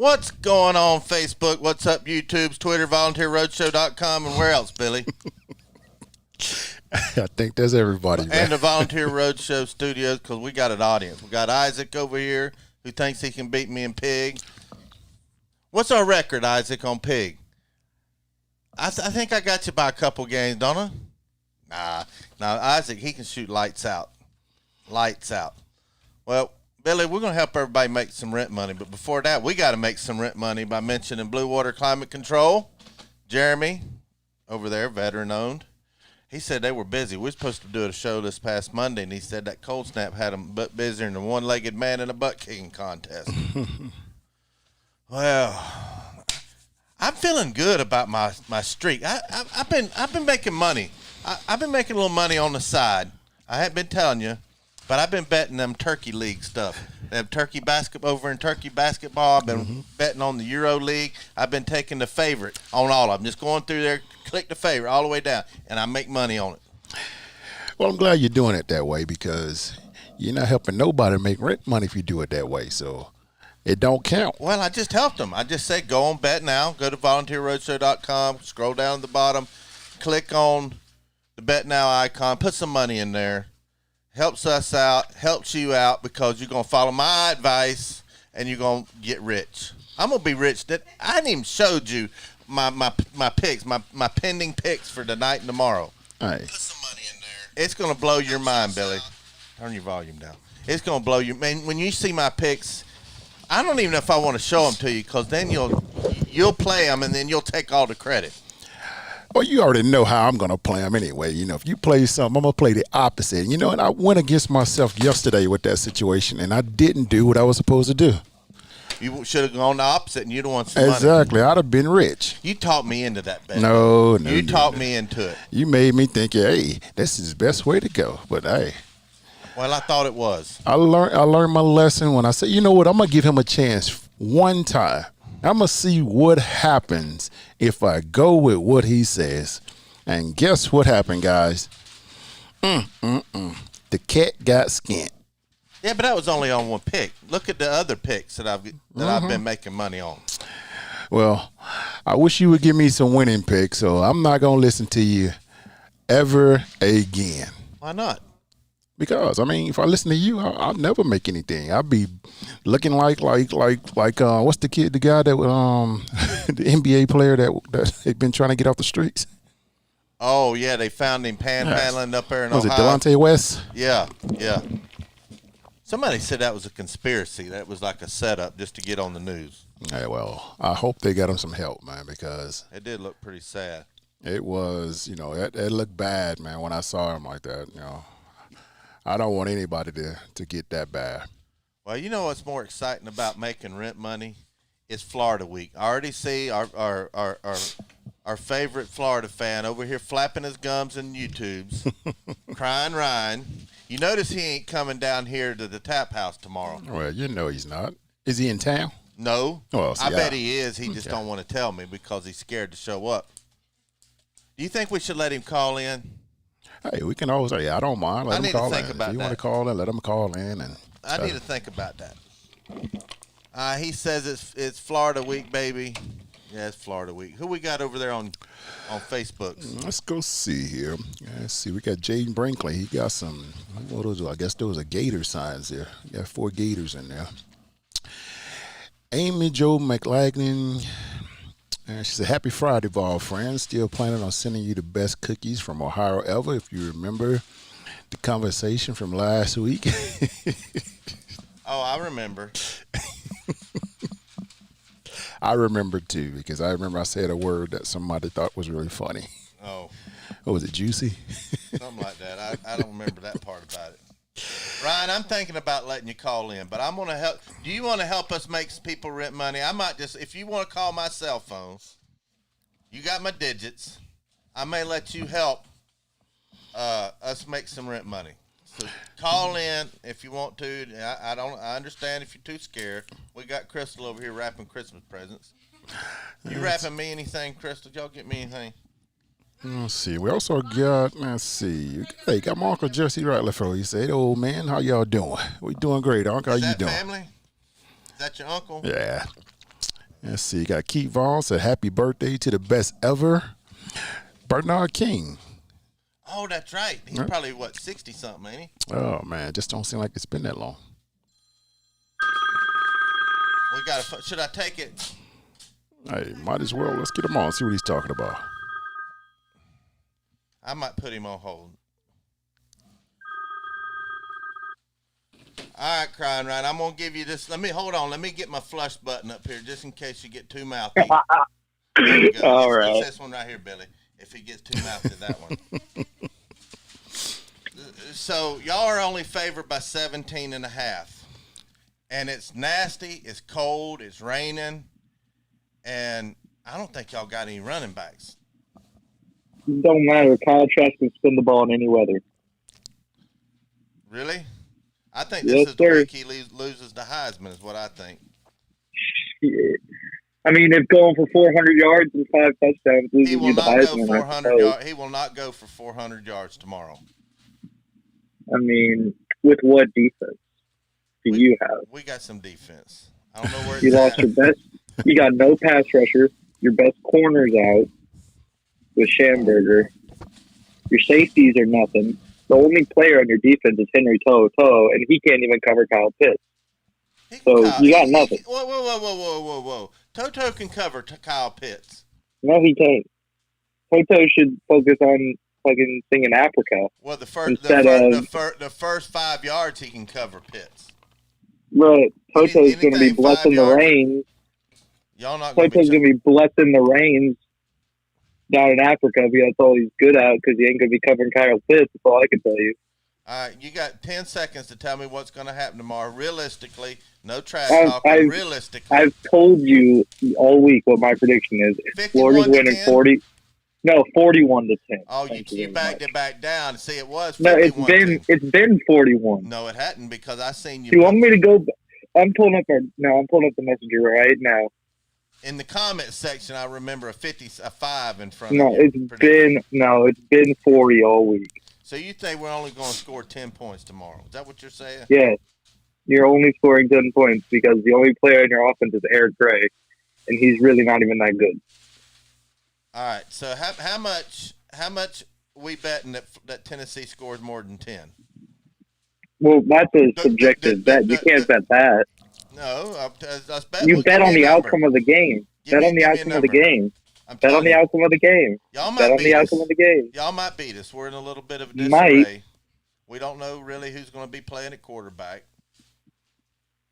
What's going on Facebook? What's up YouTube's Twitter, volunteerroadshow.com, and where else, Billy? I think that's everybody, man. And the Volunteer Roadshow Studios, because we got an audience. We got Isaac over here who thinks he can beat me in pig. What's our record, Isaac, on pig? I think I got you by a couple games, don't I? Nah, Isaac, he can shoot lights out. Lights out. Well, Billy, we're going to help everybody make some rent money. But before that, we got to make some rent money by mentioning Blue Water Climate Control. Jeremy, over there, veteran-owned. He said they were busy. We were supposed to do a show this past Monday, and he said that cold snap had them busier than a one-legged man in a butt-kicking contest. Well, I'm feeling good about my streak. I've been making money. I've been making a little money on the side. I haven't been telling you, but I've been betting them turkey league stuff. They have turkey basketball over in turkey basketball. I've been betting on the Euro League. I've been taking the favorite on all of them. Just going through there, click the favorite all the way down, and I make money on it. Well, I'm glad you're doing it that way because you're not helping nobody make rent money if you do it that way. So it don't count. Well, I just helped them. I just said go on bet now. Go to volunteerroadshow.com, scroll down to the bottom, click on the bet now icon, put some money in there. Helps us out, helps you out because you're going to follow my advice and you're going to get rich. I'm going to be rich. I hadn't even showed you my picks, my pending picks for tonight and tomorrow. All right. Put some money in there. It's going to blow your mind, Billy. Turn your volume down. It's going to blow you. Man, when you see my picks, I don't even know if I want to show them to you because then you'll play them and then you'll take all the credit. Well, you already know how I'm going to play them anyway. You know, if you play something, I'm going to play the opposite. You know, and I went against myself yesterday with that situation, and I didn't do what I was supposed to do. You should have gone the opposite, and you'd have won some money. Exactly. I'd have been rich. You talked me into that bet. No. You talked me into it. You made me think, hey, this is the best way to go. But, hey. Well, I thought it was. I learned my lesson when I said, you know what, I'm going to give him a chance one time. I'm going to see what happens if I go with what he says. And guess what happened, guys? The cat got skint. Yeah, but that was only on one pick. Look at the other picks that I've been making money on. Well, I wish you would give me some winning picks, so I'm not going to listen to you ever again. Why not? Because, I mean, if I listen to you, I'll never make anything. I'll be looking like what's the guy that the NBA player that they've been trying to get off the streets? Oh, yeah, they found him panhandling up there in Was Ohio. it Delonte West? Yeah. Somebody said that was a conspiracy. That was like a setup just to get on the news. Yeah, well, I hope they got him some help, man, because it did look pretty sad. It was, you know, it looked bad, man, when I saw him like that, you know. I don't want anybody to get that bad. Well, you know what's more exciting about making rent money? It's Florida week. I already see our favorite Florida fan over here flapping his gums in YouTubes, crying Ryan. You notice he ain't coming down here to the tap house tomorrow. Well, you know he's not. Is he in town? No. Well, I bet he is. He just don't want to tell me because he's scared to show up. Do you think we should let him call in? Hey, we can always say, I don't mind. Let him call in. If you want to call in, let him call in. I need to think about that. He says it's Florida week, baby. Yeah, it's Florida week. Who we got over there on Facebook? Let's go see here. Let's see. We got Jaden Brinkley. He got some, what was it? I guess there was a Gator signs there. You got 4 Gators in there. Amy Jo McLagnan. She said, happy Friday, Vol friends. Still planning on sending you the best cookies from Ohio ever. If you remember the conversation from last week. Oh, I remember. I remember, too, because I remember I said a word that somebody thought was really funny. Oh. What was it, juicy? Something like that. I don't remember that part about it. Ryan, I'm thinking about letting you call in, but I'm going to help. Do you want to help us make people rent money? I might just, if you want to call my cell phone, you got my digits. I may let you help us make some rent money. So call in if you want to. I understand if you're too scared. We got Crystal over here wrapping Christmas presents. You wrapping me anything, Crystal? Y'all get me anything? Let's see. We also got, let's see. Hey, got my Uncle Jesse Ratliff. He said, old man, how y'all doing? We doing great, Uncle. How you doing? Family? Is that your uncle? Yeah. Let's see. You got Keith Vaughn said, happy birthday to the best ever, Bernard King. Oh, that's right. He's probably, 60-something, ain't he? Oh, man. Just don't seem like it's been that long. Should I take it? Hey, might as well. Let's get him on. See what he's talking about. I might put him on hold. All right, Crying Ryan, I'm going to give you this. Hold on. Let me get my flush button up here just in case you get too mouthy. There we go. All right. It's this one right here, Billy, if he gets too mouthy, that one. So, y'all are only favored by 17.5. And it's nasty, it's cold, it's raining, and I don't think y'all got any running backs. It don't matter. Kyle Trask can spin the ball in any weather. Really? I think this is the week he loses the Heisman, is what I think. I mean, if going for 400 yards and 5 touchdowns loses you the Heisman, he will not go for 400 yards tomorrow. I mean, with what defense do you have? We got some defense. I don't know where it's You lost your best. You got no pass rusher. Your best corner's out with Schamberger. Your safeties are nothing. The only player on your defense is Henry To'oTo'o, and he can't even cover Kyle Pitts. So you got nothing. Whoa. Toto can cover Kyle Pitts. No, he can't. Toto should focus on fucking singing Africa. Well, the first 5 yards he can cover Pitts. Bro, Toto's going to be blessing the rains. Toto's going to be blessing the rains down in Africa because that's all he's good at because he ain't going to be covering Kyle Pitts. That's all I can tell you. All right, you got 10 seconds to tell me what's going to happen tomorrow. Realistically, no trash talking. Realistically. I've told you all week what my prediction is. Florida's winning 40. No, 41-10. Oh, you backed it back down. See, it was 51. No, it's been 41. No, it hadn't because I seen you. Do you want me to go? I'm pulling up the messenger right now. In the comment section, I remember a 5 in front of you. It's been 40 all week. So you think we're only going to score 10 points tomorrow? Is that what you're saying? Yes. You're only scoring 10 points because the only player in your offense is Eric Gray, and he's really not even that good. All right. So how much we betting that Tennessee scores more than 10? Well, that's a subjective bet. You can't bet that. No, you bet on the outcome of the game. Bet on the outcome of the game. Bet on the outcome of the game. Y'all might beat us. Y'all might beat us. We're in a little bit of a disarray. We don't know really who's going to be playing at quarterback.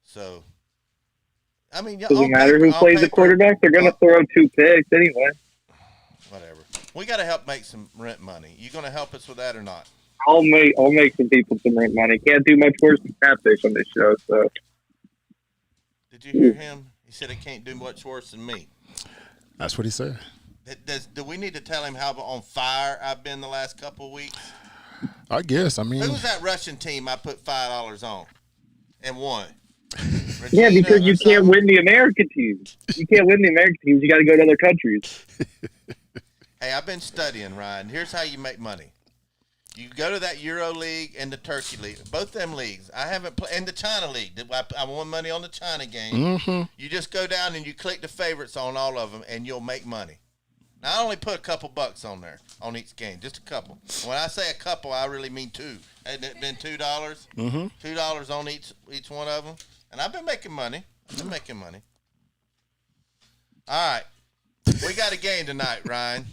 So, I mean, doesn't matter who plays the quarterback. They're going to throw 2 picks anyway. Whatever. We got to help make some rent money. You going to help us with that or not? I'll make some people some rent money. Can't do much worse than Catfish on this show. So. Did you hear him? He said it can't do much worse than me. That's what he said. Do we need to tell him how on fire I've been the last couple of weeks? I guess. I mean, who was that Russian team I put $5 on and won? Yeah, because you can't win the American teams. You can't win the American teams. You got to go to other countries. Hey, I've been studying, Ryan. Here's how you make money. You go to that Euro League and the Turkey League. Both them leagues. I haven't played. And the China League. I won money on the China game. Mm-hmm. You just go down and you click the favorites on all of them, and you'll make money. Now, I only put a couple bucks on there on each game. Just a couple. When I say a couple, I really mean 2. Hasn't it been $2? Mm-hmm. $2 on each one of them. And I've been making money. All right. We got a game tonight, Ryan.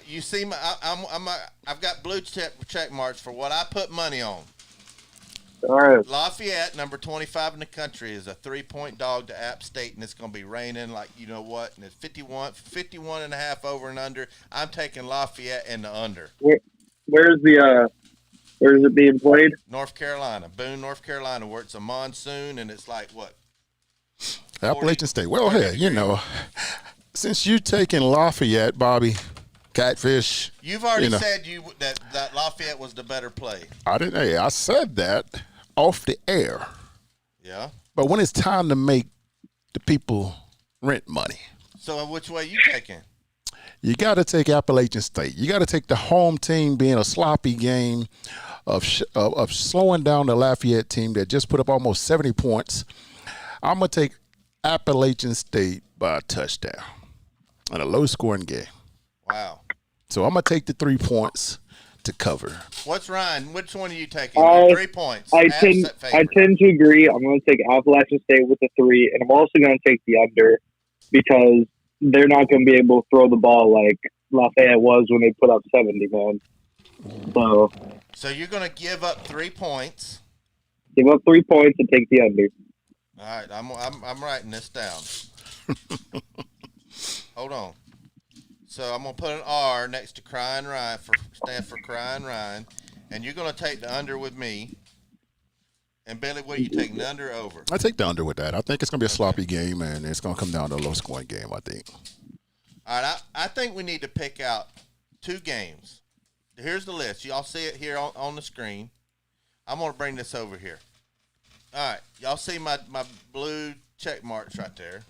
You see, I've got blue check marks for what I put money on. All right. Lafayette, number 25 in the country, is a 3-point dog to App State, and it's going to be raining like you know what, and it's 51 and a half over and under. I'm taking Lafayette and the under. Where's it being played? North Carolina, Boone, North Carolina, where it's a monsoon, and it's like what? Appalachian State. Well, hey, since you taking Lafayette, Bobby, Catfish. You've already said that Lafayette was the better play. I didn't. Hey, I said that off the air. Yeah. But when it's time to make the people rent money. So which way you taking? You got to take Appalachian State. You got to take the home team being a sloppy game of slowing down the Lafayette team that just put up almost 70 points. I'm going to take Appalachian State by a touchdown in a low-scoring game. Wow. So I'm going to take the 3 points to cover. What's Ryan? Which one are you taking? 3 points. I tend to agree. I'm going to take Appalachian State with the 3, and I'm also going to take the under because they're not going to be able to throw the ball like Lafayette was when they put up 70, man. So you're going to give up 3 points. Give up 3 points and take the under. All right, I'm writing this down. Hold on. So I'm gonna put an R next to Crying Ryan stand for Crying Ryan, and you're gonna take the under with me. And Billy, what are you taking, the under or over? I take the under with that. I think it's gonna be a sloppy game, and it's gonna come down to a low-scoring game. I think. All right, I think we need to pick out 2 games. Here's the list. Y'all see it here on the screen. I'm gonna bring this over here. All right, y'all see my blue check marks right there.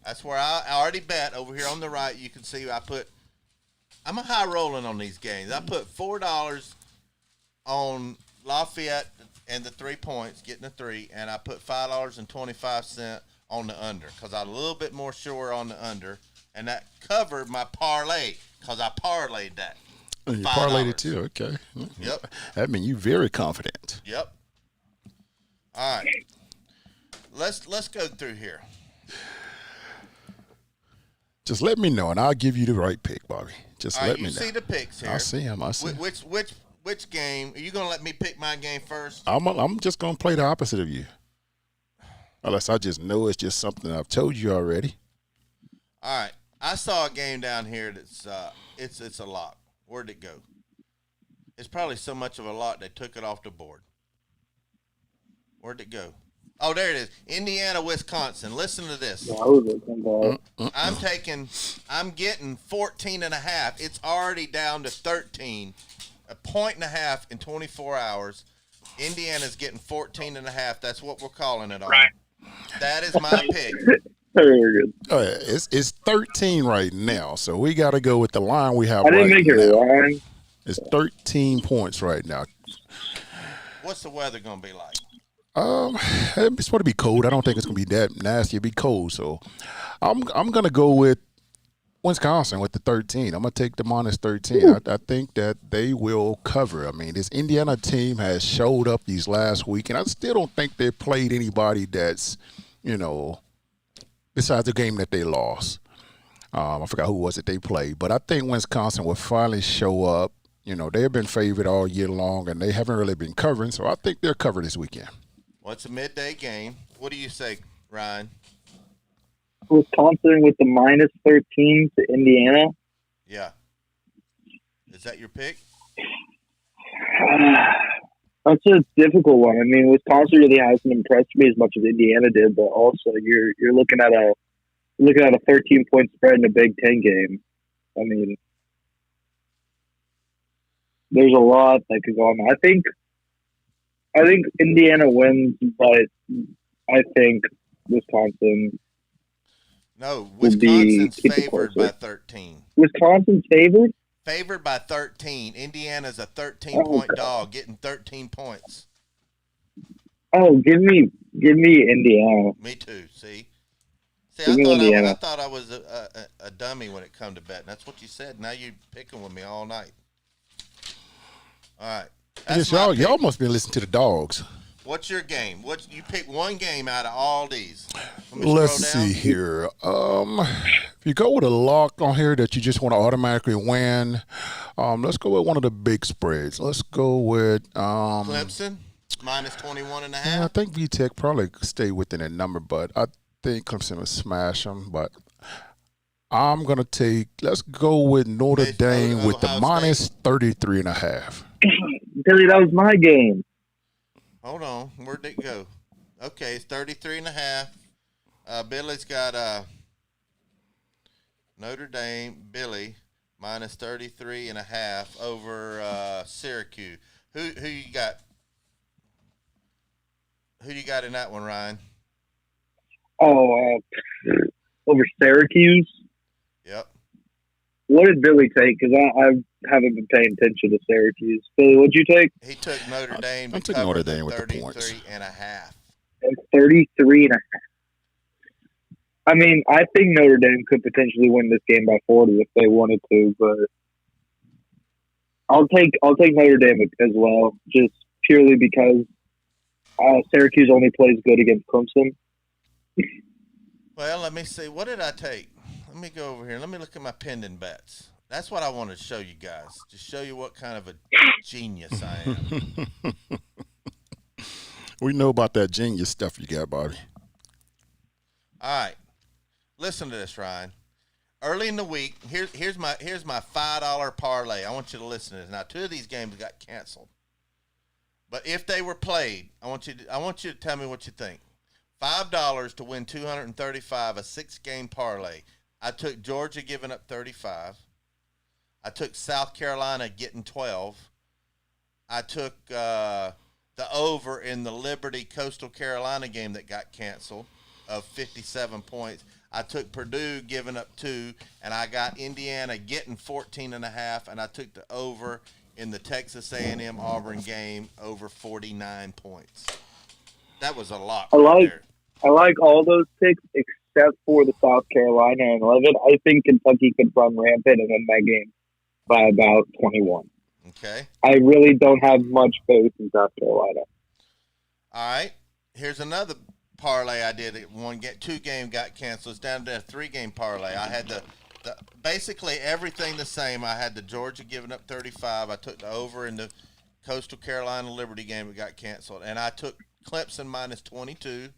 That's where I already bet. Over here on the right, you can see I'm a high rolling on these games. I put $4 on Lafayette and the 3 points, getting the 3, and I put $5.25 on the under because I'm a little bit more sure on the under, and that covered my parlay because I parlayed that. And you parlayed it too, okay. Yep. That means you're very confident. Yep. All right. Let's go through here. Just let me know, and I'll give you the right pick, Bobby. Just let me know. You see the picks here. I see them. I see. Which game? Are you going to let me pick my game first? I'm just going to play the opposite of you. Unless I just know it's just something I've told you already. All right. I saw a game down here that's it's a lock. Where'd it go? It's probably so much of a lock they took it off the board. Where'd it go? Oh, there it is. Indiana, Wisconsin. Listen to this. I'm getting 14.5. It's already down to 13. A 1.5 in 24 hours. Indiana's getting 14.5. That's what we're calling it on. Right. That is my pick. Very good. Oh, yeah. It's 13 right now, so we got to go with the line we have. I didn't make it line. It's 13 points right now. What's the weather gonna be like? It's supposed to be cold. I don't think it's gonna be that nasty. It'll be cold, so I'm gonna go with Wisconsin with the 13. I'm gonna take the minus 13. I think that they will cover. I mean, this Indiana team has showed up these last week, and I still don't think they played anybody that's, besides the game that they lost. I forgot who was it they played, but I think Wisconsin will finally show up. They've been favored all year long, and they haven't really been covering, so I think they'll cover this weekend. Well, it's a midday game. What do you say, Ryan? Wisconsin with the minus 13 to Indiana. Yeah. Is that your pick? That's a difficult one. I mean, Wisconsin really hasn't impressed me as much as Indiana did, but also you're looking at a 13-point spread in a Big Ten game. I mean, there's a lot that could go on. I think Indiana wins, but I think Wisconsin. No, Wisconsin's favored by 13. Wisconsin's favored? Favored by 13. Indiana's a 13-point dog, getting 13 points. Oh, give me Indiana. Me too. See, I thought I was a dummy when it come to betting. That's what you said. Now you're picking with me all night. All right. Yes, y'all must be listening to the dogs. What's your game? You pick one game out of all these. Let's see here. If you go with a lock on here that you just want to automatically win, let's go with one of the big spreads. Let's go with Clemson minus 21.5. I think VTech probably stay within that number, but I think Clemson will smash them. But I'm gonna let's go with Notre Dame with the minus 33.5. Billy, that was my game. Hold on. Where'd it go? Okay, it's 33.5. Billy's got Notre Dame, Billy, minus 33.5 over Syracuse. Who you got? Who you got in that one, Ryan? Oh, over Syracuse? Yep. What did Billy take? Because I haven't been paying attention to Syracuse. Billy, what'd you take? He took Notre Dame. I took Notre Dame with the points. 33.5. And 33.5. I mean, I think Notre Dame could potentially win this game by 40 if they wanted to, but I'll take Notre Dame as well, just purely because Syracuse only plays good against Clemson. Well, let me see. What did I take? Let me go over here. Let me look at my pending bets. That's what I want to show you guys. To show you what kind of a genius I am. We know about that genius stuff you got, Bobby. All right. Listen to this, Ryan. Early in the week, here's my $5 parlay. I want you to listen to this. Now, 2 of these games got canceled. But if they were played, I want you to tell me what you think. $5 to win $235, a 6-game parlay. I took Georgia giving up 35. I took South Carolina getting 12. I took the over in the Liberty Coastal Carolina game that got canceled of 57 points. I took Purdue giving up 2, and I got Indiana getting 14.5, and I took the over in the Texas A&M Auburn game over 49 points. That was a lot. I like all those picks except for the South Carolina and 11. I think Kentucky could run rampant and win that game by about 21. Okay. I really don't have much faith in South Carolina. All right. Here's another parlay I did. 2 game got canceled. It's down to a 3-game parlay. I had the basically everything the same. I had the Georgia giving up 35. I took the over in the Coastal Carolina Liberty game that got canceled. And I took Clemson minus 22.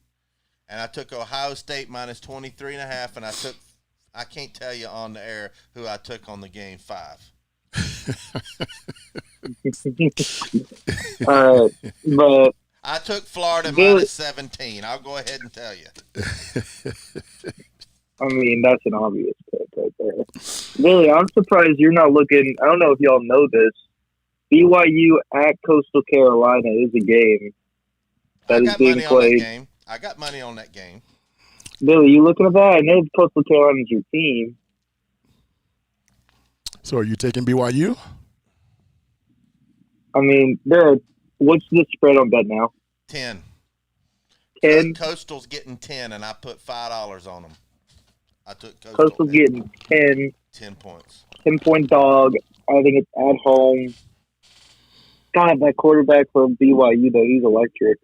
And I took Ohio State minus 23.5. And I can't tell you on the air who I took on the game 5. But I took Florida minus 17. I'll go ahead and tell you. I mean, that's an obvious pick right there. Billy, I'm surprised you're not looking. I don't know if y'all know this. BYU at Coastal Carolina is a game that is being played. I got money on that game. Billy, you looking at that? I know Coastal Carolina's your team. So are you taking BYU? I mean, what's the spread on that now? 10. 10? Coastal's getting 10, and I put $5 on them. I took Coastal getting 10. 10 points. 10-point dog. I think it's at home. God, that quarterback from BYU, though, he's electric.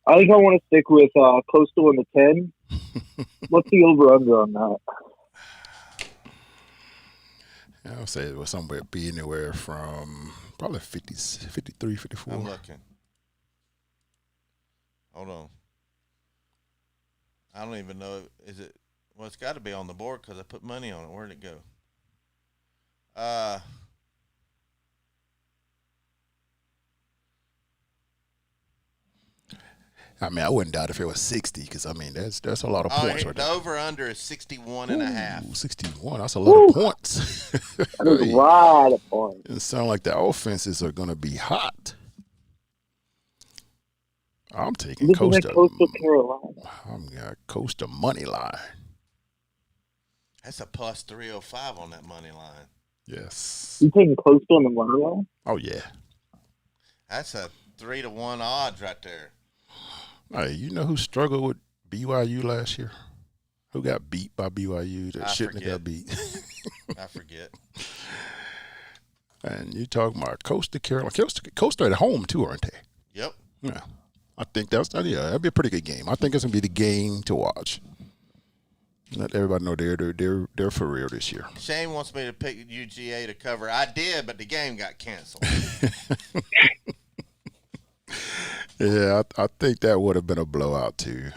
I think I want to stick with Coastal in the 10. What's the over-under on that? I'll say it was somewhere be anywhere from probably 50, 53, 54. I'm looking. Hold on. I don't even know. Is it? Well, it's got to be on the board because I put money on it. Where'd it go? I mean, I wouldn't doubt if it was 60 because, I mean, that's a lot of points right there. The over-under is 61.5. 61. That's a lot of points. That's a lot of points. It sounds like the offenses are going to be hot. I'm taking Coastal Carolina. I'm got Coastal money line. That's a plus 305 on that money line. Yes. You taking Coastal on the money line? Oh, yeah. That's a 3-to-1 odds right there. Hey, you know who struggled with BYU last year? Who got beat by BYU that shouldn't have got beat? I forget. And you talking about Coastal Carolina. Coastal at home, too, aren't they? Yep. Yeah. I think that'd be a pretty good game. I think it's going to be the game to watch. Let everybody know they're for real this year. Shane wants me to pick UGA to cover. I did, but the game got canceled. Yeah, I think that would have been a blowout too.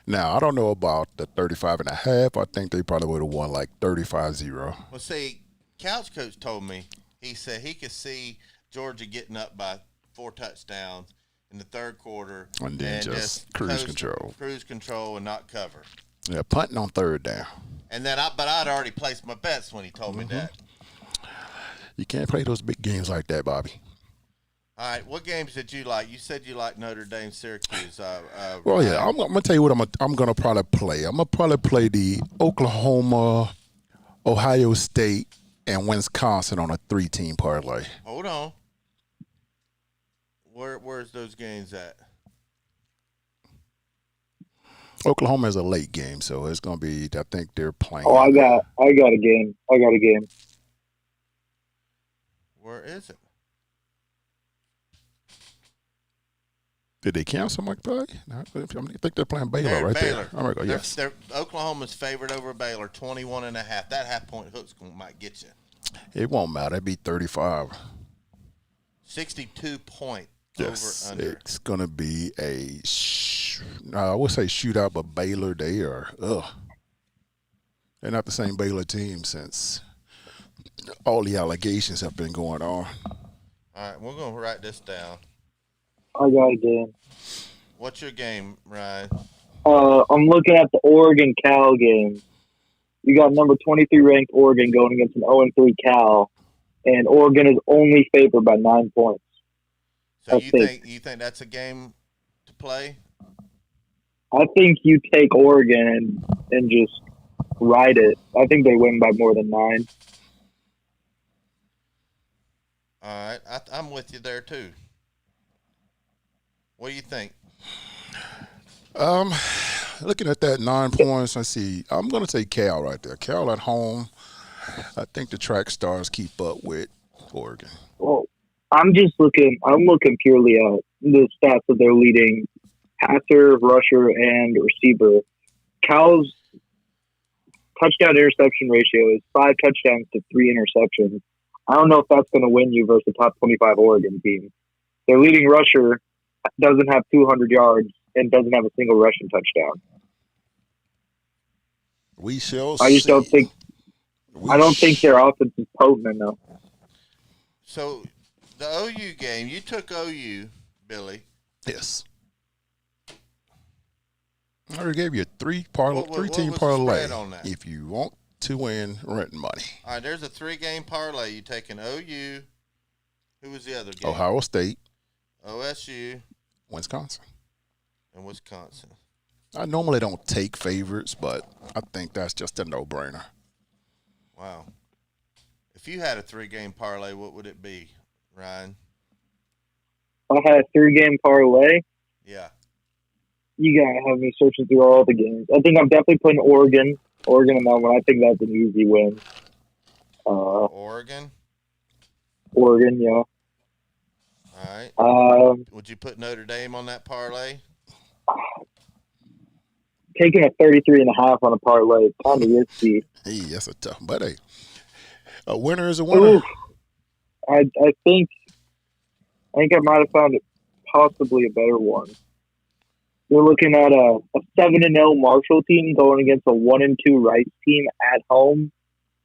Now, I don't know about the 35.5. I think they probably would have won like 35-0. Well, see, Couch Coach told me, he said he could see Georgia getting up by 4 touchdowns in the third quarter. And then just cruise control. Cruise control and not cover. Yeah, punting on third down. And then I'd already placed my bets when he told me that. You can't play those big games like that, Bobby. All right, what games did you like? You said you liked Notre Dame, Syracuse. Well, yeah, I'm going to tell you what I'm going to probably play. I'm going to probably play the Oklahoma, Ohio State, and Wisconsin on a 3-team parlay. Hold on. Where's those games at? Oklahoma is a late game, so it's going to be. I think they're playing. Oh, I got a game. Where is it? Did they cancel my play? No, I think they're playing Baylor right Baylor. there. Oh my God, yes. They're Oklahoma's favored over Baylor, 21.5. That half-point hook's might get you. It won't matter. It'd be 35. 62 point Yes, over under. it's going to be I would say shootout, but Baylor, they're not the same Baylor team since all the allegations have been going on. All right, we're going to write this down. I got a game. What's your game, Ryan? I'm looking at the Oregon-Cal game. You got number 23 ranked Oregon going against an 0-3 Cal, and Oregon is only favored by 9 points. So you think that's a game to play? I think you take Oregon and just ride it. I think they win by more than 9. All right, I'm with you there too. What do you think? Looking at that 9 points, I see. I'm going to take Cal right there. Cal at home. I think the track stars keep up with Oregon. Well, I'm looking purely at the stats of their leading passer, rusher, and receiver. Cal's touchdown interception ratio is 5 touchdowns to 3 interceptions. I don't know if that's going to win you versus the top 25 Oregon team. Their leading rusher doesn't have 200 yards and doesn't have a single rushing touchdown. We shall see. I just don't think. I don't think their offense is potent enough. So, the OU game, you took OU, Billy. Yes. I already gave you a three-team was parlay. the spread on that? If you want to win rent money. All right, there's a 3-game parlay. You taking OU. Who was the other game? Ohio State, OSU, Wisconsin. and Wisconsin. I normally don't take favorites, but I think that's just a no-brainer. Wow. If you had a 3-game parlay, what would it be, Ryan? I had a 3-game parlay. Yeah. You gotta have me searching through all the games. I think I'm definitely putting Oregon in that one. I think that's an easy win. Oregon? Oregon, yeah. All right. Would you put Notre Dame on that parlay? Taking a 33.5 on a parlay, kind of risky. Hey, that's a tough, but hey, a winner is a winner. Ooh, I think I might have found it possibly a better one. You're looking at a 7-0 Marshall team going against a 1-2 Rice team at home,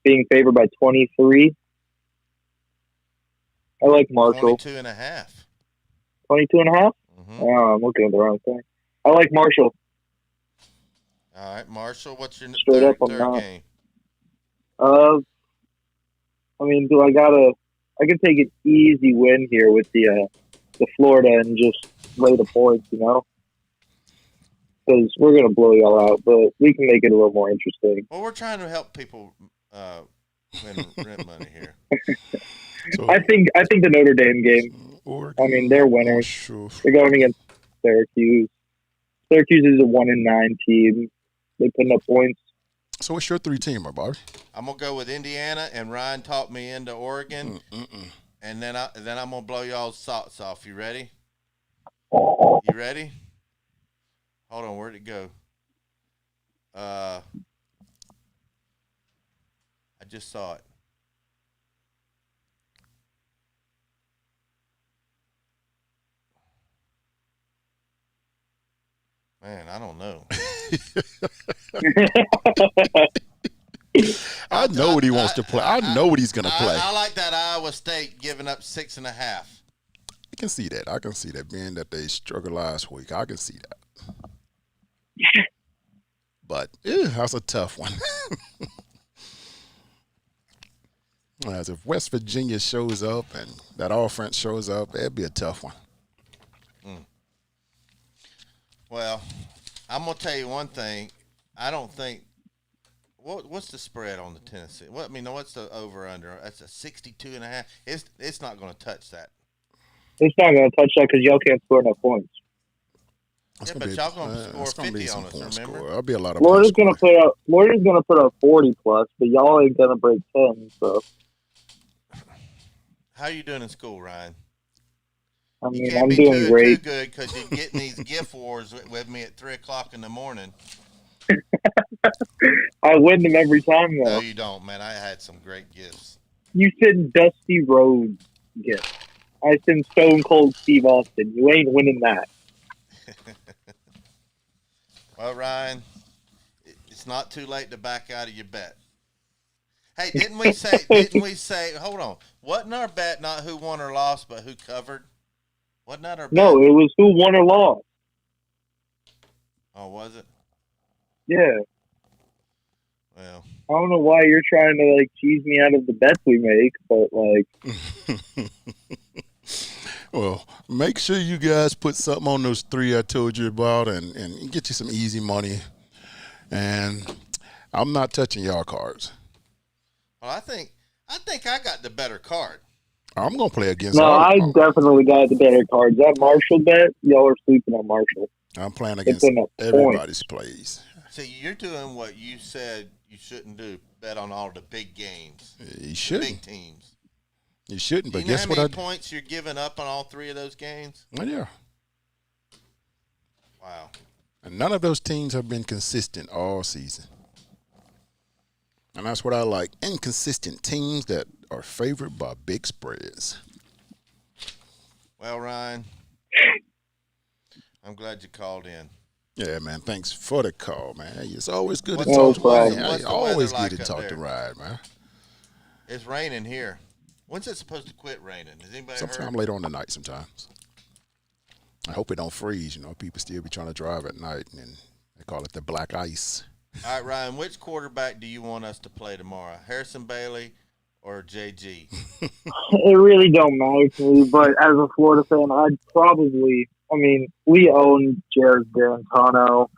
being favored by 23. I like Marshall. 22.5. 22.5? Mm-hmm. Oh, I'm looking at the wrong thing. I like Marshall. All right, Marshall, what's your Straight up, I'm third not. game? I mean, I can take an easy win here with the Florida and just lay the points, you know? Because we're going to blow y'all out, but we can make it a little more interesting. Well, we're trying to help people win rent money here. So, I think the Notre Dame game, Oregon, I mean, they're winners. Sure. They're going against Syracuse. Syracuse is a 1-9 team. They put up points. So what's your 3-teamer, Bobby? I'm gonna go with Indiana, and Ryan talked me into Oregon, and then I'm gonna blow y'all's socks off. You ready? You ready? Hold on, where'd it go? I just saw it. Man, I don't know. I know what he wants to play. I know what he's going to play. I like that Iowa State giving up 6.5. I can see that. I can see that. Being that they struggled last week, I can see that. But that's a tough one. As if West Virginia shows up and that offense shows up, it'd be a tough one. Well, I'm gonna tell you one thing. I don't think. What's the spread on the Tennessee? What's the over under? That's a 62.5. It's not going to touch that. It's not going to touch that because y'all can't score enough points. Yeah, but y'all gonna score it's gonna 50 be some on us. points Remember? scored. I'll be a lot of Florida's points gonna scored. put up 40 plus, but y'all ain't gonna break 10. So How you doing in school, Ryan? I You mean, can't I'm be doing too great. good because you're getting these gift wars with me at 3:00 in the morning. I win them every time No, though. you don't, man. I had some great gifts. You send Dusty Rhodes gift. I send Stone Cold Steve Austin. You ain't winning that. Well, Ryan, it's not too late to back out of your bet. Hey, didn't we say? Didn't we say? Hold on. Wasn't our bet not who won or lost, but who covered? Wasn't that our bet? No, it was who won or lost. Oh, was it? Yeah. Well, I don't know why you're trying to like cheese me out of the bets we make, but like Well, make sure you guys put something on those three I told you about and get you some easy money. And I'm not touching y'all cards. well, I think I got the better card. I'm gonna play against no, all. I definitely got the better cards. That Marshall bet, y'all are sleeping on Marshall. I'm playing It's against in a point. everybody's plays. See, you're doing what you said you shouldn't do. Bet on all the big games, You big shouldn't. teams. You shouldn't. Do But you know guess how what? many points you're giving up on all three of those games? Well, yeah. Wow. And none of those teams have been consistent all season. And that's what I like. Inconsistent teams that are favored by big spreads. Well, Ryan, I'm glad you called in. Yeah, man. Thanks for the call, man. Hey, it's always good to What's talk the- to Ryan. what's Hey, the always weather good like to up talk to there? Ryan, man. It's raining here. When's it supposed to quit raining? Has anybody Sometime heard? later on the night sometimes. I hope it don't freeze. You know, people still be trying to drive at night, and they call it the black ice. All right, Ryan, which quarterback do you want us to play tomorrow? Harrison Bailey or JG? It really don't matter to me, but as a Florida fan, I'd probably. I mean, we own Jared Garantano,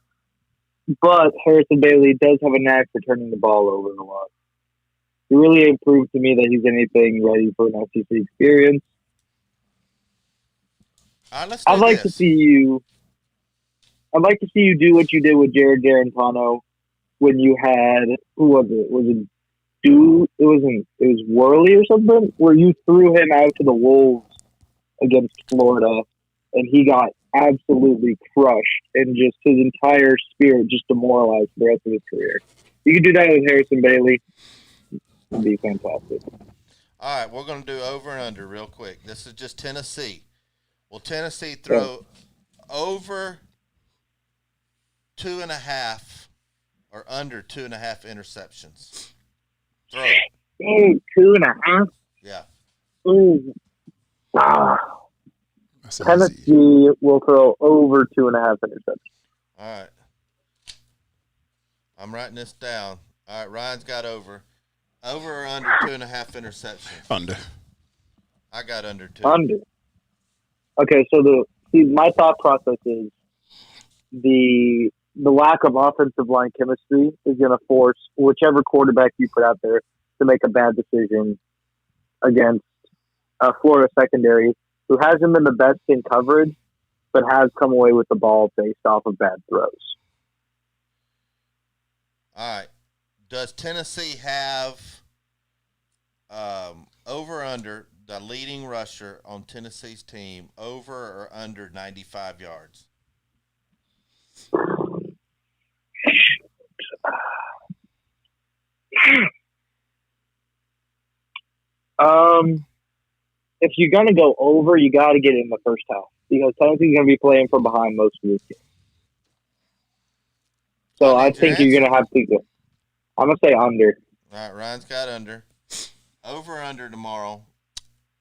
but Harrison Bailey does have a knack for turning the ball over a lot. He really ain't proved to me that he's anything ready for an SEC experience. All right, let's do I'd like to this. see you. I'd like to see you do what you did with Jared Garantano when you had who was it? Was it It was Worley or something where you threw him out to the Wolves against Florida, and he got absolutely crushed, and just his entire spirit just demoralized the rest of his career. You could do that with Harrison Bailey. It'd be fantastic. All right, we're going to do over and under real quick. This is just Tennessee. Will Tennessee throw over 2.5 or under 2.5 interceptions? Throw. Ooh, 2.5. Yeah. Ooh. That's easy. Tennessee will throw over 2.5 interceptions. All right. I'm writing this down. All right, Ryan's got over. Over or under 2.5 interceptions? Under. I got under 2. Under. Okay, so my thought process is the lack of offensive line chemistry is going to force whichever quarterback you put out there to make a bad decision against a Florida secondary who hasn't been the best in coverage, but has come away with the ball based off of bad throws. All right. Does Tennessee have over or under the leading rusher on Tennessee's team over or under 95 yards? If you're going to go over, you got to get it in the first half because Tennessee's going to be playing from behind most of this game. So I think you're going to have to go. I'm going to say under. All right, Ryan's got under. Over or under tomorrow?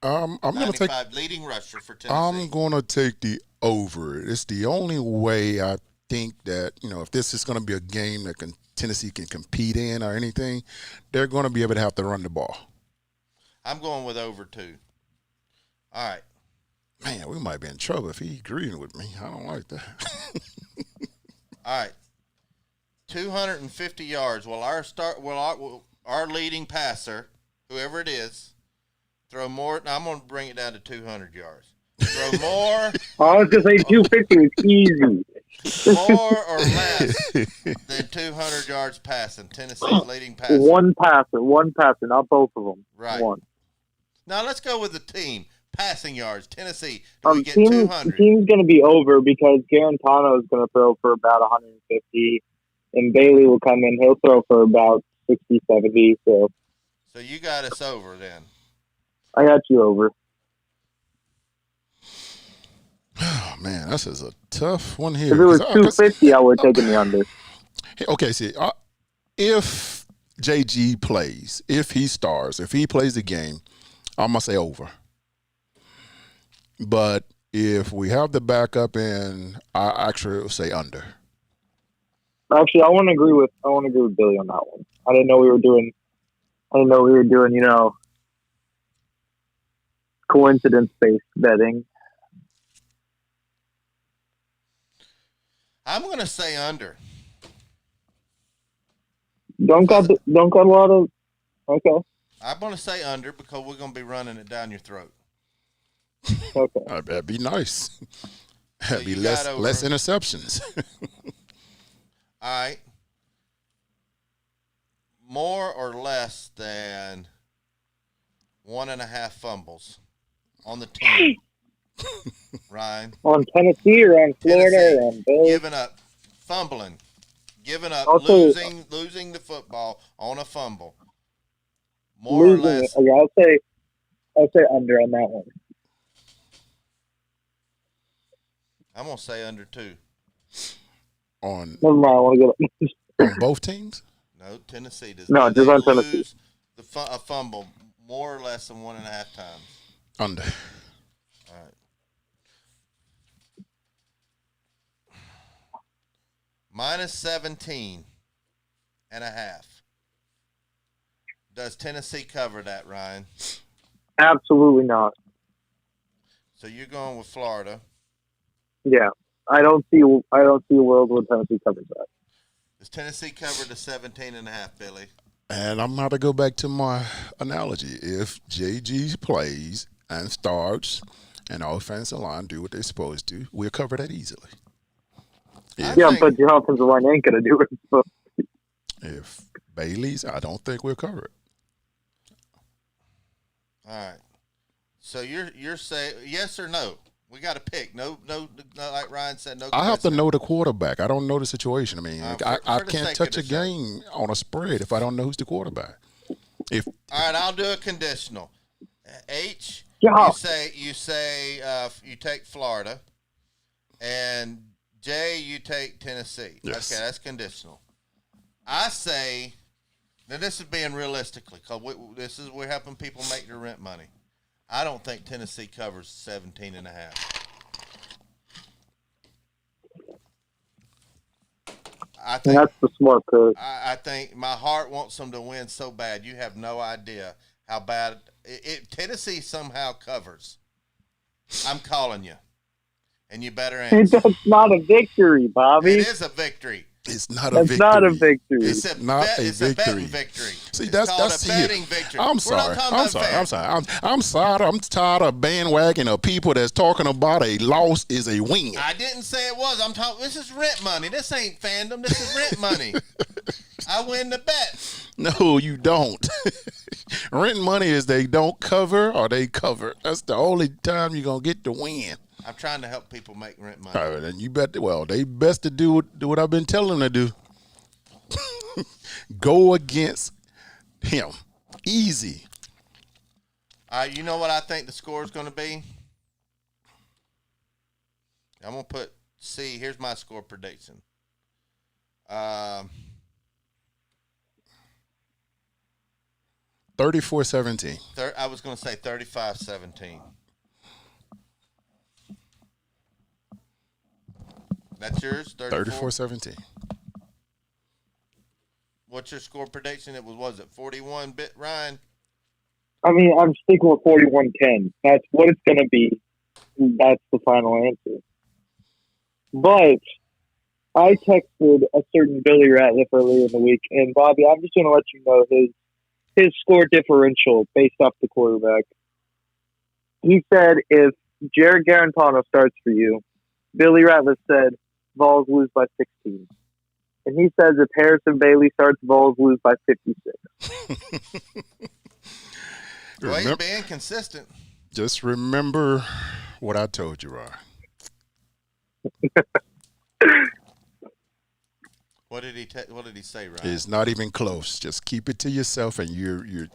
I'm gonna take. Leading rusher for Tennessee. I'm gonna take the over. It's the only way I think that if this is gonna be a game that Tennessee can compete in or anything, they're gonna be able to have to run the ball. I'm going with over 2. All right. Man, we might be in trouble if he's agreeing with me. I don't like that. All right. 250 yards. Our leading passer, whoever it is, throw more. Now I'm going to bring it down to 200 yards. Throw more. I was going to say 250 was easy. More or less than 200 yards passing. Tennessee's leading passer. One passer, not both of them. Right. One. Now let's go with the team. Passing yards. Tennessee. Do we get The 200? team's going to be over because Garantano is going to throw for about 150, and Bailey will come in. He'll throw for about 60, 70. So you got us over then. I got you over. Oh, man, this is a tough one here. If it was 250, I would have taken the under. Okay, see, if JG plays, if he starts, if he plays the game, I'm going to say over. But if we have the backup in, I actually will say under. Actually, I want to agree with Billy on that one. I didn't know we were doing, coincidence-based betting. I'm going to say under. Don't got a lot of. Okay. I'm going to say under because we're going to be running it down your throat. Okay. That'd be nice. That'd be less interceptions. All right. More or less than 1.5 fumbles on the team. Ryan. On Tennessee or on Florida or on Bills? Giving up, fumbling, giving up, losing the football on a fumble. More or less. Okay, I'll say under on that one. I'm gonna say under too. On never mind. I want to get on both teams. No, Tennessee does. No, just on Tennessee. A fumble more or less than 1.5 times. Under. All right. Minus 17.5. Does Tennessee cover that, Ryan? Absolutely not. So you're going with Florida. Yeah, I don't see a world where Tennessee covers that. Does Tennessee cover the 17.5, Billy? And I'm going to go back to my analogy. If JG plays and starts and the offensive line do what they're supposed to, we'll cover that easily. But your offensive line ain't going to do it. So. If Bailey's, I don't think we'll cover it. All right. So you're saying yes or no? We got to pick. No, like Ryan said, no. I have to know the quarterback. I don't know the situation. I mean, I can't touch a show. game on a spread if I don't know who's the quarterback. All right, I'll do a conditional. H, yeah. you say you take Florida, and J, you take Tennessee. Yes. Okay, that's conditional. I say, now this is being realistically, because we're helping people make their rent money. I don't think Tennessee covers 17.5. I think that's the smart pick. I think my heart wants them to win so bad. You have no idea how bad Tennessee somehow covers. I'm calling you, and you better answer. That's not a victory, Bobby. It is a victory. It's not a victory. Not a victory. It's a betting victory. See, that's a betting victory. I'm sorry. I'm tired of bandwagon of people that's talking about a loss is a win. I didn't say it was. I'm talking. This is rent money. This ain't fandom. This is rent money. I win the bet. No, you don't. Rent money is they don't cover or they cover. That's the only time you're gonna get the win. I'm trying to help people make rent money. All right, and you bet. Well, they best to do what I've been telling them to do. Go against him. Easy. You know what I think the score is going to be? I'm going to put C. Here's my score prediction. 34-17. I was going to say 35-17. That's yours? 34-17. What's your score prediction? Was it 41, Ryan? I mean, I'm sticking with 41-10. That's what it's going to be. That's the final answer. But I texted a certain Billy Ratliff earlier in the week, and Bobby, I'm just going to let you know his score differential based off the quarterback. He said if Jared Garantano starts for you, Billy Ratliff said Vols lose by 16. And he says if Harrison Bailey starts, Vols lose by 56. Well, he's being consistent. Just remember what I told you, Rod. What did he say, Ryan? It's not even close. Just keep it to yourself, and you're.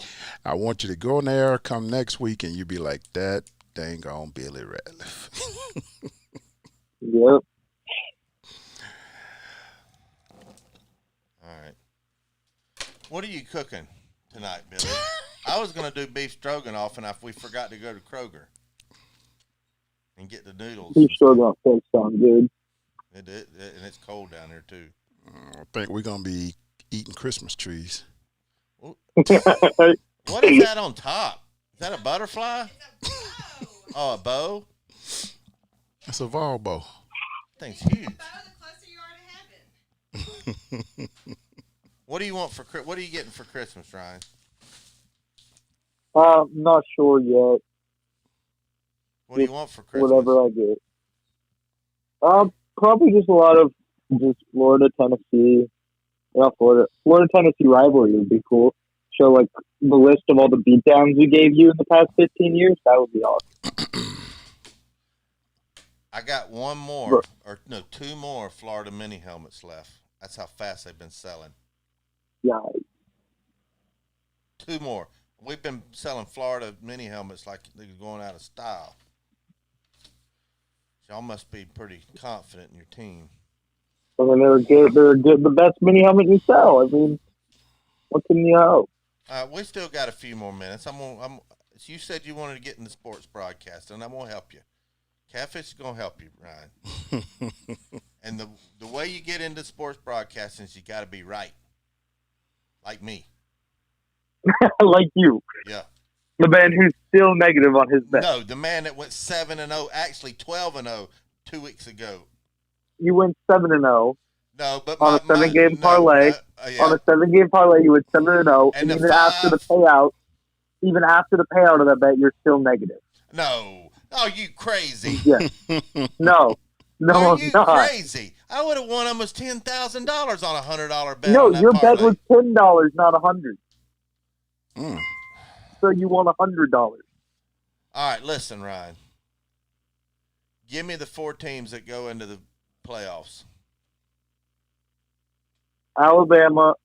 I want you to go in there, come next week, and you be like that dang on Billy Ratliff. Yep. All right. What are you cooking tonight, Billy? I was gonna do beef stroganoff, and we forgot to go to Kroger and get the noodles. Beef stroganoff does sound good. And it's cold down there too. I think we're gonna be eating Christmas trees. What is that on top? Is that a butterfly? Oh, a bow? It's a Vol bow. Thing's huge. The closer you are to heaven. What do you want what are you getting for Christmas, Ryan? Not sure yet. What do you want for Christmas? Whatever I get. Probably just a lot of just Florida, Tennessee. Not Florida. Tennessee rivalry would be cool. Show like the list of all the beatdowns we gave you in the past 15 years. That would be awesome. I got two more Florida mini helmets left. That's how fast they've been selling. Yeah. 2 more. We've been selling Florida mini helmets like they're going out of style. Y'all must be pretty confident in your team. I mean, they're good. They're good. The best mini helmet you sell. I mean, what can you hope? We still got a few more minutes. You said you wanted to get into sports broadcasting, and I'm gonna help you. Catfish is gonna help you, Ryan. And the way you get into sports broadcasting is you got to be right, like me. Like you. Yeah. The man who's still negative on his bet. No, the man that went 7-0, actually 12-0 2 weeks ago. You went 7-0. No, but on a 7-game parlay. Yeah. On a 7-game parlay, you went 7-0, and even after the payout of that bet, you're still negative. No, are you crazy? Yeah. No, are I'm you not. crazy? I would have won almost $10,000 on a $100 bet. No, on that your parlay. bet was $10, not $100. Mm. So you won $100. All right, listen, Ryan. Give me the 4 teams that go into the playoffs. Alabama.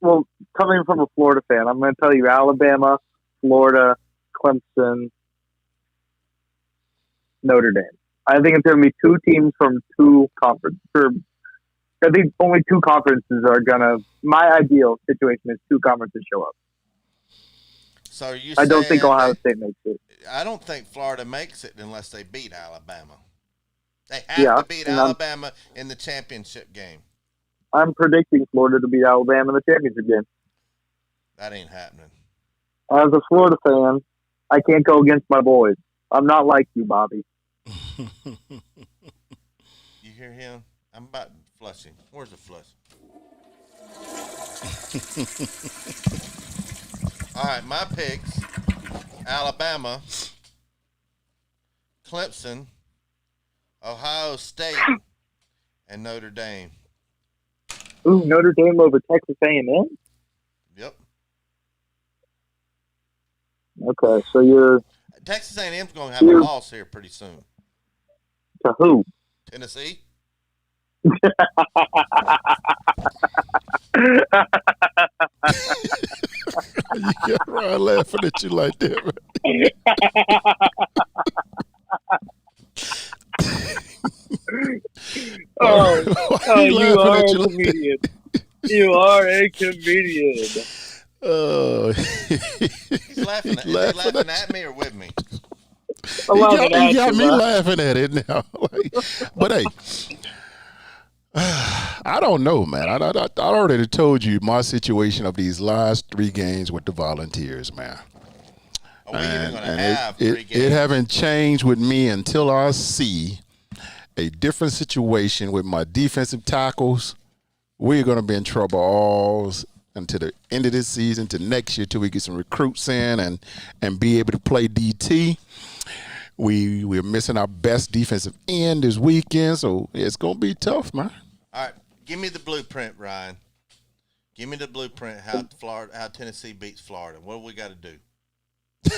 Well, coming from a Florida fan, I'm going to tell you Alabama, Florida, Clemson, Notre Dame. I think it's going to be 2 teams from 2 conferences. I think only 2 conferences are going to. My ideal situation is 2 conferences show up. So you? I don't think Ohio State makes it. I don't think Florida makes it unless they beat Alabama. They have to beat Alabama in the championship game. I'm predicting Florida to beat Alabama in the championship game. That ain't happening. As a Florida fan, I can't go against my boys. I'm not like you, Bobby. You hear him? I'm about to flush him. Where's the flush? All right, my picks: Alabama, Clemson, Ohio State, and Notre Dame. Ooh, Notre Dame over Texas A&M? Yep. Okay, so you're... Texas A&M's going to have a loss here pretty soon. To who? Tennessee. You got Ryan laughing at you like that, right? You are a comedian. You are a comedian. Oh, He's laughing. Is he laughing at me or with me? You got me laughing at it now. But hey, I don't know, man. I already told you my situation of these last 3 games with the Volunteers, man. Are we even going to have 3 games? It haven't changed with me until I see a different situation with my defensive tackles. We're going to be in trouble all until the end of this season, to next year, till we get some recruits in and be able to play DT. We're missing our best defensive end this weekend, so it's gonna be tough, man. All right, give me the blueprint, Ryan. Give me the blueprint how Tennessee beats Florida. What do we got to do?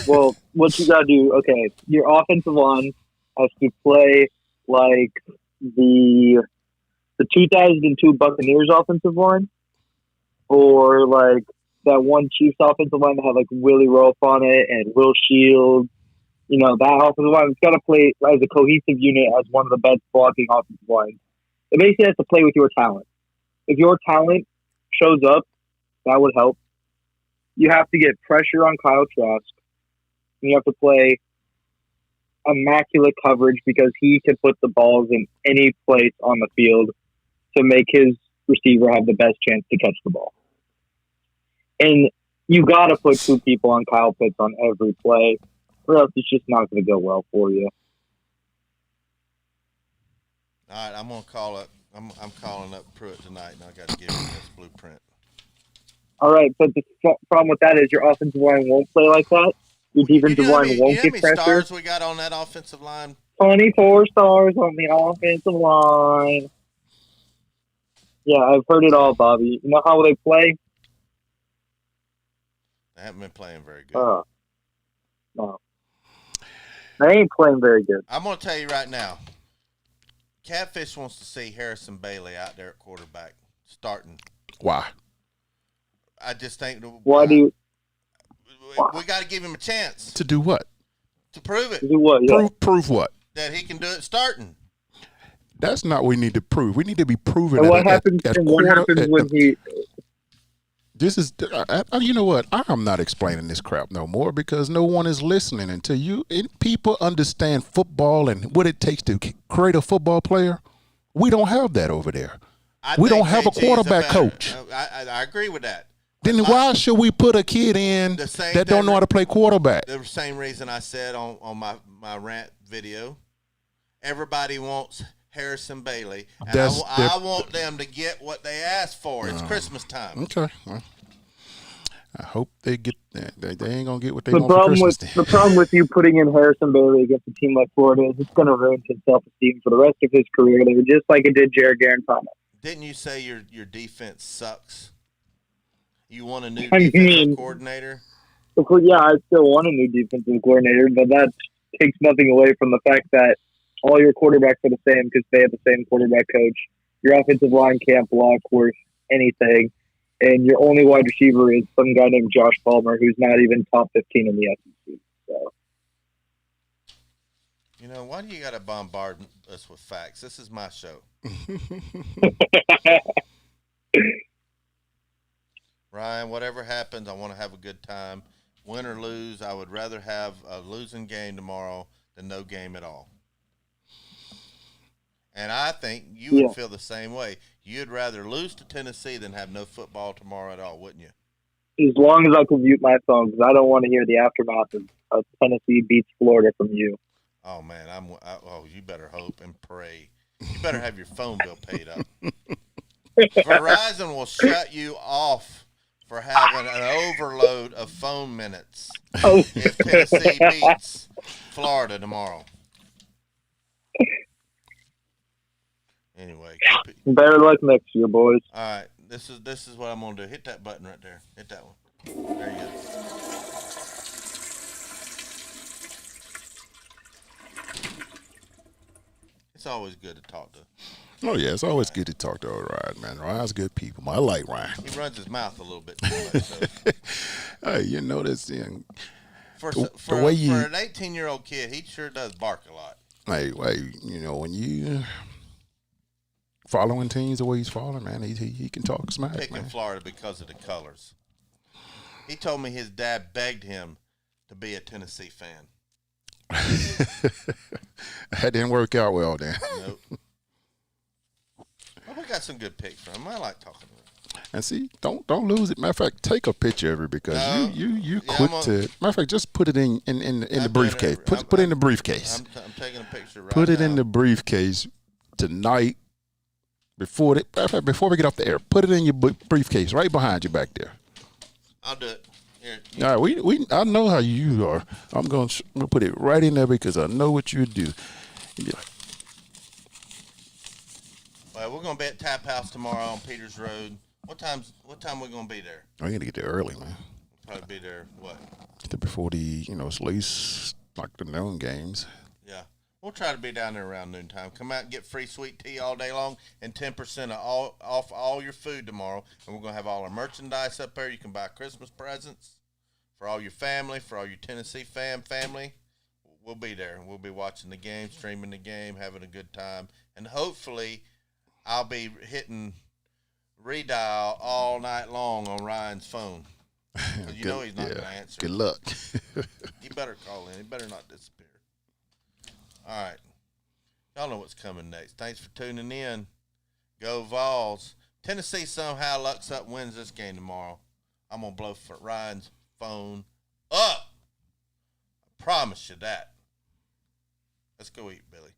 Well, what you got to do, okay, your offensive line has to play like the 2002 Buccaneers offensive line, or like that one Chiefs offensive line that had like Willie Rofe on it and Will Shields. You know, that offensive line, it's got to play as a cohesive unit as one of the best blocking offensive lines. It basically has to play with your talent. If your talent shows up, that would help. You have to get pressure on Kyle Trask. You have to play immaculate coverage because he can put the balls in any place on the field to make his receiver have the best chance to catch the ball. And you got to put two people on Kyle Pitts on every play, or else it's just not going to go well for you. All right, I'm gonna call it. I'm calling up Pruitt tonight, and I got to give him this blueprint. All right, but the problem with that is your offensive line won't play like that. Your defensive line won't get pressure. How many stars we got on that offensive line? 24 stars on the offensive line. Yeah, I've heard it all, Bobby. You know how they play? They haven't been playing very good. No. They ain't playing very good. I'm going to tell you right now. Catfish wants to see Harrison Bailey out there at quarterback starting. Why? I just think. Why do you? We got to give him a chance. To do what? To prove it. To do what? Yeah. Prove what? That he can do it starting. That's not what we need to prove. We need to be proven. And what happens when he? This is, you know what? I'm not explaining this crap no more because no one is listening until people understand football and what it takes to create a football player. We don't have that over there. We don't have a quarterback coach. I agree with that. Then why should we put a kid in that don't know how to play quarterback? The same reason I said on my rant video, everybody wants Harrison Bailey, and I want them to get what they asked for. It's Christmas time. Okay. Well, I hope they get that. They ain't gonna get what they want for Christmas. The problem with you putting in Harrison Bailey against a team like Florida is it's going to ruin his self-esteem for the rest of his career, just like it did Jared Garantano. Didn't you say your defense sucks? You want a new defensive coordinator? Yeah, I still want a new defensive coordinator, but that takes nothing away from the fact that all your quarterbacks are the same because they have the same quarterback coach. Your offensive line can't block worth anything, and your only wide receiver is some guy named Josh Palmer, who's not even top 15 in the SEC. So, you know, why do you got to bombard us with facts? This is my show. Ryan, whatever happens, I want to have a good time. Win or lose, I would rather have a losing game tomorrow than no game at all. And I think you would feel the same way. You'd rather lose to Tennessee than have no football tomorrow at all, wouldn't you? As long as I can mute my phone, because I don't want to hear the aftermath of Tennessee beats Florida from you. Oh, man. You better hope and pray. You better have your phone bill paid up. Verizon will shut you off for having an overload of phone minutes if Tennessee beats Florida tomorrow. Anyway, better luck next year, boys. All right, this is what I'm gonna do. Hit that button right there. Hit that one. There you go. It's always good to talk to. Oh yeah, it's always good to talk to Ryan, man. Ryan's good people. I like Ryan. He runs his mouth a little bit too much. So. Hey, you know this. For an 18-year-old kid, he sure does bark a lot. Hey, you know when you following teams the way he's following, man, he can talk smack. Picking Florida because of the colors. He told me his dad begged him to be a Tennessee fan. That didn't work out well then. Nope. Well, we got some good picks from him. I like talking to him. And see, don't lose it. Matter of fact, take a picture of it because you quick to. Matter of fact, just put it in the briefcase. Put it in the briefcase. I'm taking a picture right Put it now. in the briefcase tonight. Before we get off the air, put it in your briefcase right behind you back there. I'll do it. Here, All right, I know how you are. I'm gonna put it right in there because I know what you do. You'd be like, well, we're gonna be at Tap House tomorrow on Peters Road. What time we gonna be there? I gotta get there early, man. Probably be there. What? Get there before it's at least like the noon games. Yeah. We'll try to be down there around noontime. Come out and get free sweet tea all day long and 10% off all your food tomorrow. And we're going to have all our merchandise up there. You can buy Christmas presents for all your family, for all your Tennessee family. We'll be there. We'll be watching the game, streaming the game, having a good time. And hopefully I'll be hitting redial all night long on Ryan's phone. You know he's not going to answer. Good luck. He better call in. He better not disappear. All right. Y'all know what's coming next. Thanks for tuning in. Go Vols. Tennessee somehow lucks up, wins this game tomorrow. I'm going to blow for Ryan's phone up. I promise you that. Let's go eat, Billy.